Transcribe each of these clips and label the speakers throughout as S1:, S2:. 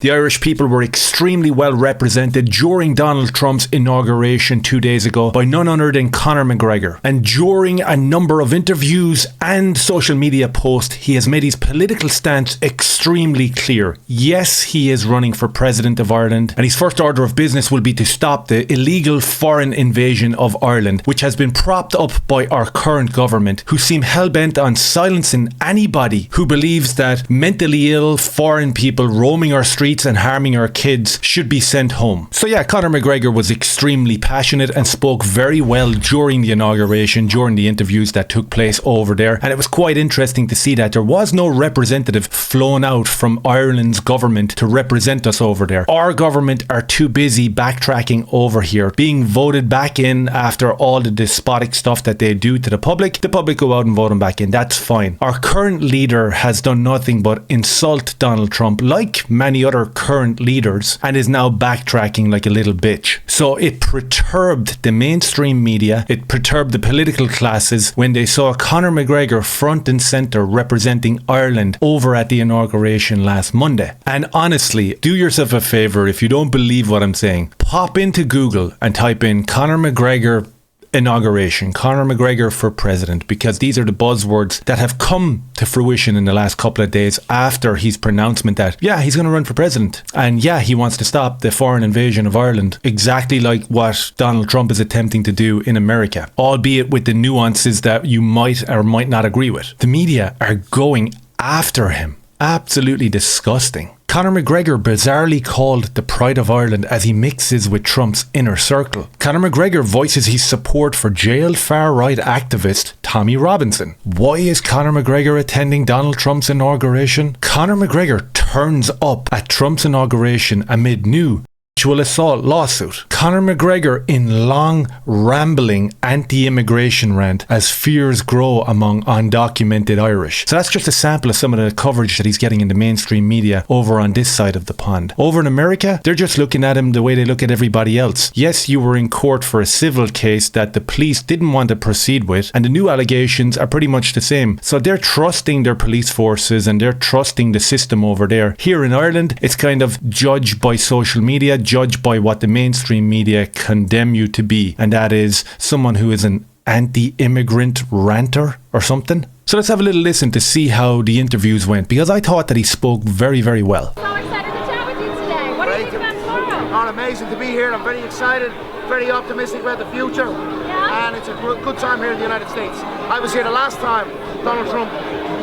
S1: The Irish people were extremely well represented during Donald Trump's inauguration 2 days ago by none other than Conor McGregor. And during a number of interviews and social media posts, he has made his political stance extremely clear. Yes, he is running for President of Ireland, and his first order of business will be to stop the illegal foreign invasion of Ireland, which has been propped up by our current government, who seem hell-bent on silencing anybody who believes that mentally ill foreign people roaming our streets and harming our kids should be sent home. So yeah, Conor McGregor was extremely passionate and spoke very well during the inauguration, during the interviews that took place over there. And it was quite interesting to see that there was no representative flown out from Ireland's government to represent us over there. Our government are too busy backtracking over here, being voted back in after all the despotic stuff that they do to the public. The public go out and vote them back in. That's fine. Our current leader has done nothing but insult Donald Trump, like many other current leaders, and is now backtracking like a little bitch. So it perturbed the mainstream media, it perturbed the political classes when they saw Conor McGregor front and centre representing Ireland over at the inauguration last Monday. And honestly, do yourself a favour, if you don't believe what I'm saying, pop into Google and type in Conor McGregor inauguration, Conor McGregor for president, because these are the buzzwords that have come to fruition in the last couple of days after his pronouncement that, yeah, he's going to run for president. And yeah, he wants to stop the foreign invasion of Ireland, exactly like what Donald Trump is attempting to do in America, albeit with the nuances that you might or might not agree with. The media are going after him. Absolutely disgusting. Conor McGregor bizarrely called the pride of Ireland as he mixes with Trump's inner circle. Conor McGregor voices his support for jailed far-right activist Tommy Robinson. Why is Conor McGregor attending Donald Trump's inauguration? Conor McGregor turns up at Trump's inauguration amid new sexual assault lawsuit. Conor McGregor in long, rambling anti-immigration rant as fears grow among undocumented Irish. So that's just a sample of some of the coverage that he's getting in the mainstream media over on this side of the pond. Over in America, they're just looking at him the way they look at everybody else. Yes, you were in court for a civil case that the police didn't want to proceed with, and the new allegations are pretty much the same. So they're trusting their police forces and they're trusting the system over there. Here in Ireland, it's kind of judged by social media, judged by what the mainstream media condemn you to be, and that is someone who is an anti-immigrant ranter or something. So let's have a little listen to see how the interviews went, because I thought that he spoke very, very well.
S2: So excited to chat with you today. What do you think about tomorrow?
S3: Oh, amazing to be here. I'm very excited, very optimistic about the future, and it's a good time here in the United States. I was here the last time Donald Trump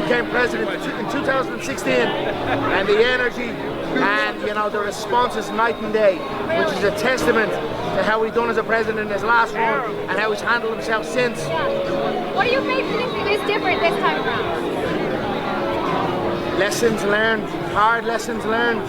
S3: became president in 2016, and the energy and the response is night and day, which is a testament to how he's done as a president in his last run and how he's handled himself since.
S2: What do you think is different this time around?
S3: Lessons learned, hard lessons learned,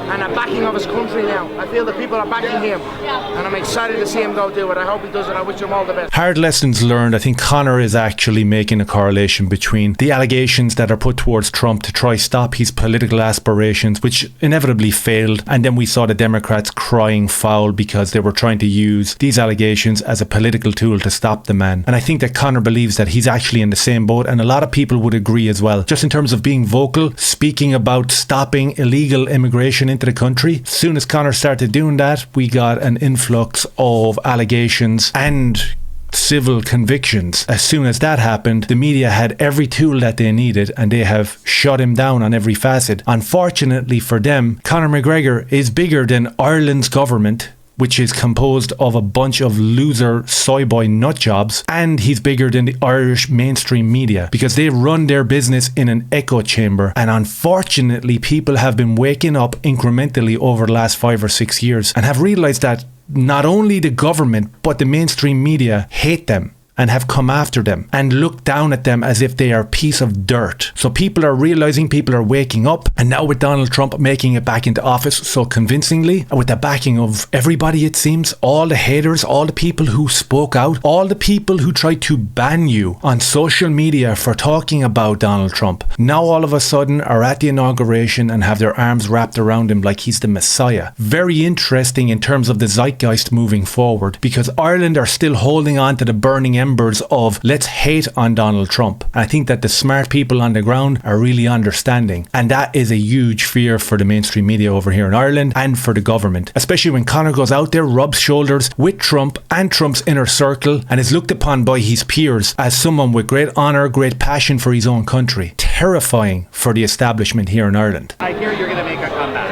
S3: and a backing of his country now. I feel the people are backing him, and I'm excited to see him go do it. I hope he does it. I wish him all the best.
S1: Hard lessons learned. I think Conor is actually making a correlation between the allegations that are put towards Trump to try stop his political aspirations, which inevitably failed, and then we saw the Democrats crying foul because they were trying to use these allegations as a political tool to stop the man. And I think that Conor believes that he's actually in the same boat, and a lot of people would agree as well. Just in terms of being vocal, speaking about stopping illegal immigration into the country. As soon as Conor started doing that, we got an influx of allegations and civil convictions. As soon as that happened, the media had every tool that they needed, and they have shut him down on every facet. Unfortunately for them, Conor McGregor is bigger than Ireland's government, which is composed of a bunch of loser soy boy nut jobs, and he's bigger than the Irish mainstream media because they run their business in an echo chamber. And unfortunately, people have been waking up incrementally over the last 5 or 6 years and have realised that not only the government but the mainstream media hate them and have come after them and look down at them as if they are a piece of dirt. So people are realising, people are waking up, and now with Donald Trump making it back into office so convincingly, and with the backing of everybody, it seems, all the haters, all the people who spoke out, all the people who tried to ban you on social media for talking about Donald Trump, now all of a sudden are at the inauguration and have their arms wrapped around him like he's the Messiah. Very interesting in terms of the zeitgeist moving forward, because Ireland are still holding on to the burning embers of let's hate on Donald Trump. And I think that the smart people on the ground are really understanding. And that is a huge fear for the mainstream media over here in Ireland and for the government, especially when Conor goes out there, rubs shoulders with Trump and Trump's inner circle, and is looked upon by his peers as someone with great honour, great passion for his own country. Terrifying for the establishment here in Ireland.
S4: I hear you're going to make a comeback.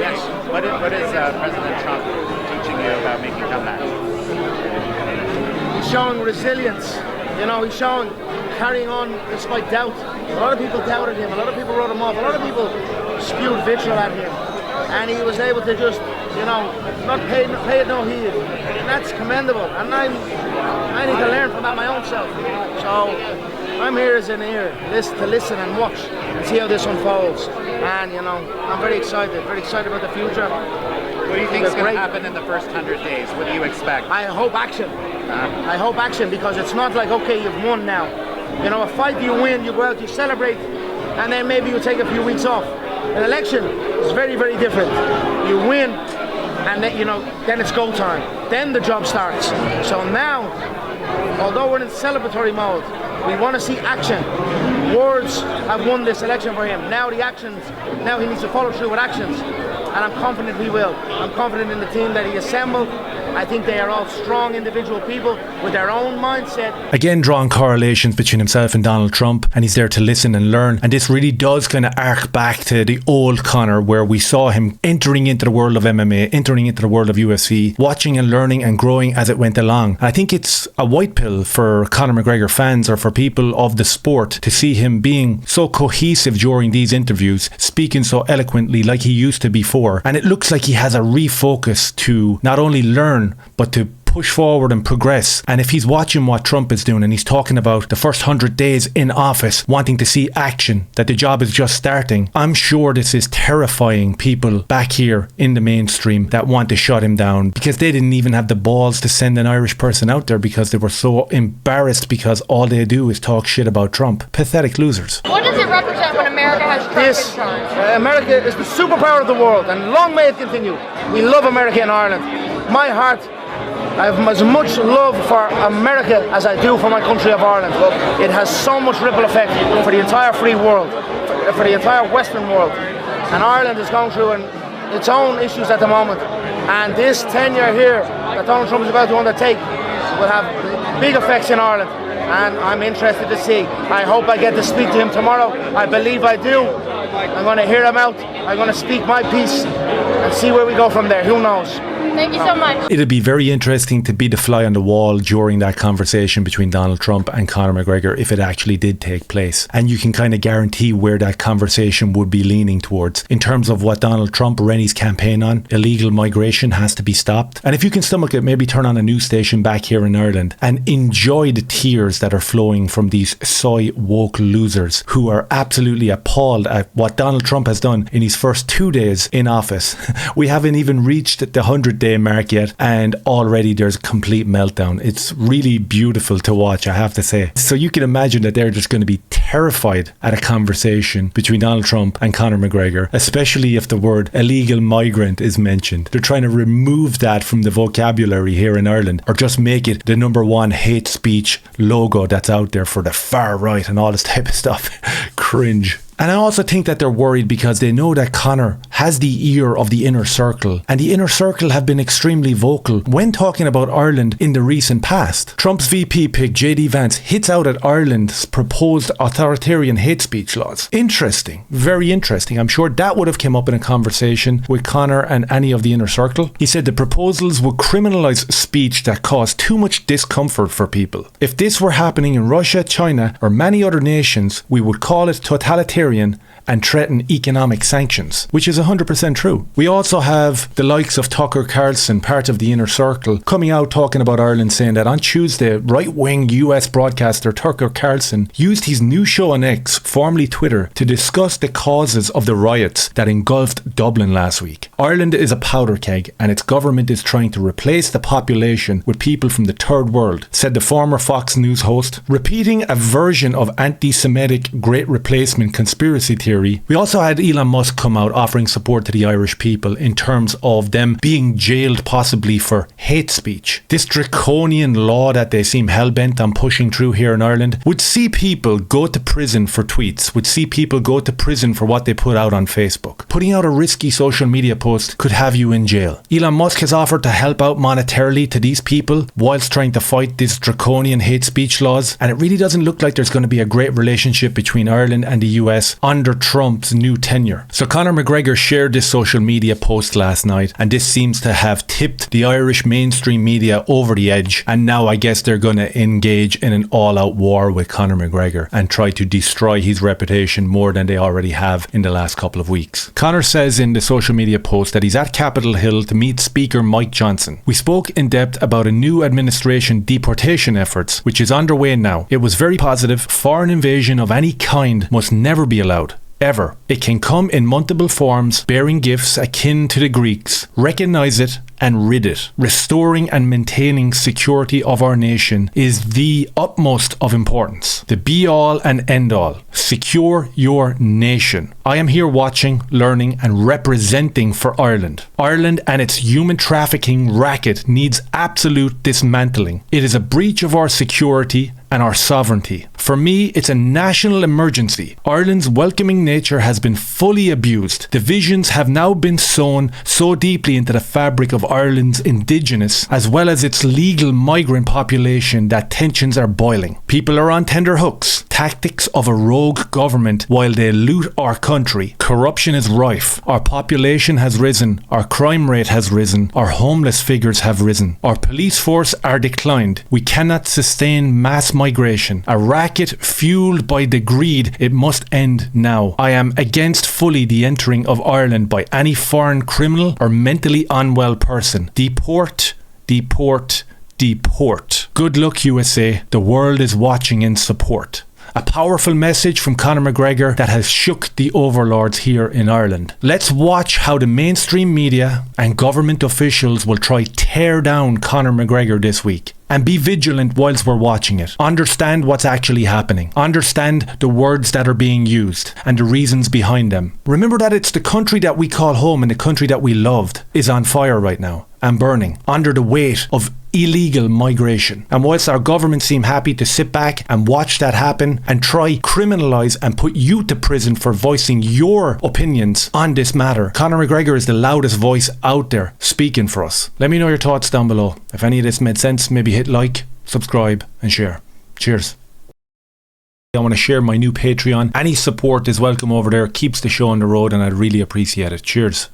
S4: Yes. What is President Trump teaching you about making comebacks?
S3: He's showing resilience. You know, he's showing carrying on despite doubt. A lot of people doubted him. A lot of people wrote him off. A lot of people spewed vitriol at him. And he was able to just, you know, not pay it no heed. And that's commendable. And I need to learn from that my own self. So I'm here as an ear, to listen and watch and see how this unfolds. And, you know, I'm very excited about the future.
S4: What do you think is going to happen in the first 100 days? What do you expect?
S3: I hope action. I hope action, because it's not like, okay, you've won now. You know, a fight you win, you go out, you celebrate, and then maybe you take a few weeks off. An election is very, very different. You win, and then, you know, then it's go time. Then the job starts. So now, although we're in celebratory mode, we want to see action. Words have won this election for him. Now he needs to follow through with actions. And I'm confident he will. I'm confident in the team that he assembled. I think they are all strong individual people with their own mindset.
S1: Again, drawing correlations between himself and Donald Trump, and he's there to listen and learn. And this really does kind of arc back to the old Conor, where we saw him entering into the world of MMA, entering into the world of UFC, watching and learning and growing as it went along. And I think it's a white pill for Conor McGregor fans or for people of the sport to see him being so cohesive during these interviews, speaking so eloquently like he used to before. And it looks like he has a refocus to not only learn, but to push forward and progress. And if he's watching what Trump is doing and he's talking about the first 100 days in office, wanting to see action, that the job is just starting, I'm sure this is terrifying people back here in the mainstream that want to shut him down, because they didn't even have the balls to send an Irish person out there because they were so embarrassed because all they do is talk shit about Trump. Pathetic losers.
S2: What does it represent when America has Trump in charge?
S3: America is the superpower of the world, and long may it continue. We love America and Ireland. My heart, I have as much love for America as I do for my country of Ireland. It has so much ripple effect for the entire free world, for the entire Western world. And Ireland is going through its own issues at the moment. And this tenure here that Donald Trump is about to undertake will have big effects in Ireland. And I'm interested to see. I hope I get to speak to him tomorrow. I believe I do. I'm going to hear him out. I'm going to speak my piece and see where we go from there. Who knows?
S2: Thank you so much.
S1: It'd be very interesting to be the fly on the wall during that conversation between Donald Trump and Conor McGregor if it actually did take place. And you can kind of guarantee where that conversation would be leaning towards. In terms of what Donald Trump ran his campaign on, illegal migration has to be stopped. And if you can stomach it, maybe turn on a news station back here in Ireland and enjoy the tears that are flowing from these soy woke losers who are absolutely appalled at what Donald Trump has done in his first 2 days in office. We haven't even reached the 100-day mark yet, and already there's a complete meltdown. It's really beautiful to watch, I have to say. So you can imagine that they're just going to be terrified at a conversation between Donald Trump and Conor McGregor, especially if the word illegal migrant is mentioned. They're trying to remove that from the vocabulary here in Ireland, or just make it the #1 hate speech logo that's out there for the far right and all this type of stuff. Cringe. And I also think that they're worried because they know that Conor has the ear of the inner circle, and the inner circle have been extremely vocal when talking about Ireland in the recent past. Trump's VP pick JD Vance hits out at Ireland's proposed authoritarian hate speech laws. Interesting, very interesting. I'm sure that would have come up in a conversation with Conor and any of the inner circle. He said the proposals would criminalise speech that caused too much discomfort for people. If this were happening in Russia, China or many other nations, we would call it totalitarian and threaten economic sanctions, which is 100% true. We also have the likes of Tucker Carlson, part of the inner circle, coming out talking about Ireland, saying that on Tuesday, right-wing US broadcaster Tucker Carlson used his new show on X, formerly Twitter, to discuss the causes of the riots that engulfed Dublin last week. Ireland is a powder keg and its government is trying to replace the population with people from the third world, said the former Fox News host, repeating a version of anti-Semitic Great Replacement conspiracy theory. We also had Elon Musk come out offering support to the Irish people in terms of them being jailed possibly for hate speech. This draconian law that they seem hell-bent on pushing through here in Ireland would see people go to prison for tweets, would see people go to prison for what they put out on Facebook. Putting out a risky social media post could have you in jail. Elon Musk has offered to help out monetarily to these people whilst trying to fight these draconian hate speech laws, and it really doesn't look like there's going to be a great relationship between Ireland and the US under Trump's new tenure. So Conor McGregor shared this social media post last night, and this seems to have tipped the Irish mainstream media over the edge, and now I guess they're going to engage in an all-out war with Conor McGregor and try to destroy his reputation more than they already have in the last couple of weeks. Conor says in the social media post that he's at Capitol Hill to meet Speaker Mike Johnson. We spoke in depth about a new administration deportation efforts, which is underway now. It was very positive. Foreign invasion of any kind must never be allowed. Ever. It can come in multiple forms, bearing gifts akin to the Greeks. Recognize it and rid it. Restoring and maintaining security of our nation is the utmost of importance. The be all and end all. Secure your nation. I am here watching, learning and representing for Ireland. Ireland and its human trafficking racket needs absolute dismantling. It is a breach of our security and our sovereignty. For me, it's a national emergency. Ireland's welcoming nature has been fully abused. Divisions have now been sown so deeply into the fabric of Ireland's indigenous as well as its legal migrant population that tensions are boiling. People are on tender hooks. Tactics of a rogue government while they loot our country. Corruption is rife. Our population has risen. Our crime rate has risen. Our homeless figures have risen. Our police force are declined. We cannot sustain mass migration. A racket fueled by the greed. It must end now. I am against fully the entering of Ireland by any foreign criminal or mentally unwell person. Deport, deport, deport. Good luck, USA. The world is watching in support. A powerful message from Conor McGregor that has shook the overlords here in Ireland. Let's watch how the mainstream media and government officials will try tear down Conor McGregor this week. And be vigilant whilst we're watching it. Understand what's actually happening. Understand the words that are being used and the reasons behind them. Remember that it's the country that we call home and the country that we loved is on fire right now and burning under the weight of illegal migration. And whilst our government seem happy to sit back and watch that happen and try criminalise and put you to prison for voicing your opinions on this matter, Conor McGregor is the loudest voice out there speaking for us. Let me know your thoughts down below. If any of this made sense, maybe hit like, subscribe and share. Cheers. I want to share my new Patreon. Any support is welcome over there. Keeps the show on the road and I'd really appreciate it. Cheers.